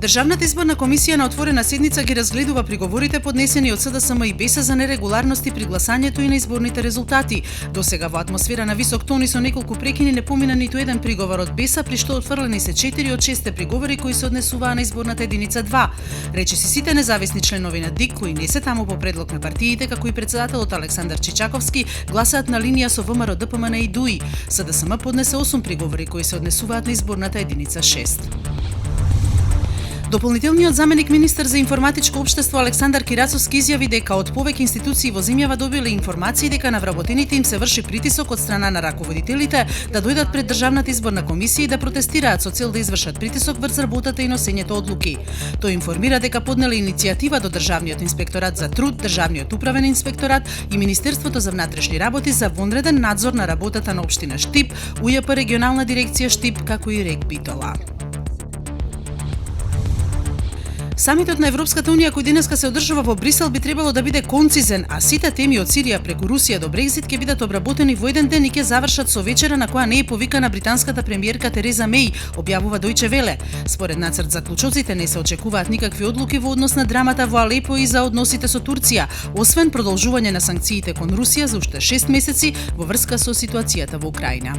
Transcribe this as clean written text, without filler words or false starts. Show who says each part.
Speaker 1: Државната изборна комисија на отворена седница ги разгледува приговорите поднесени од СДСМ и БЕС за нерегуларности при гласањето и на изборните резултати. Досега во атмосфера на висок тон и со неколку прекини не помина ниту еден приговор од БЕС, при што отфрлени се 4 од 6 приговори кои се однесуваа на изборната единица 2. Речиси сите независни членови на ДИК кои не се таму по предлог на партиите, како и претседателот Александар Чичаковски, гласаат на линија со ВМРО, ДПМН и ДУИ. СДСМ поднесе 8 приговори кои се однесуваат на изборната единица 6. Дополнителниот заменик министер за информатичко општество Александар Кирацовски изјави дека од повеќе институции во земјава добиле информации дека на вработените им се врши притисок од страна на раководителите да дојдат пред Државната изборна комисија и да протестираат со цел да извршат притисок врз работата и носењето одлуки. Тој информира дека поднеле иницијатива до Државниот инспекторат за труд, Државниот управен инспекторат и Министерството за внатрешни работи за вонреден надзор на работата на општина Штип, УЈП регионална дирекција Штип, како и РЕК Битола. Самитот на Европската Унија кој денеска се одржува во Брисел би требало да биде концизен, а сите теми од Сирија преку Русија до Брекзит ќе бидат обработени во еден ден и ќе завршат со вечера на која не е повикана британската премиерка Тереза Меј, објавува Дојче Веле. Според нацрт заклучоците не се очекуваат никакви одлуки во однос на драмата во Алепо и за односите со Турција, освен продолжување на санкциите кон Русија за уште 6 месеци во врска со ситуацијата во Украина.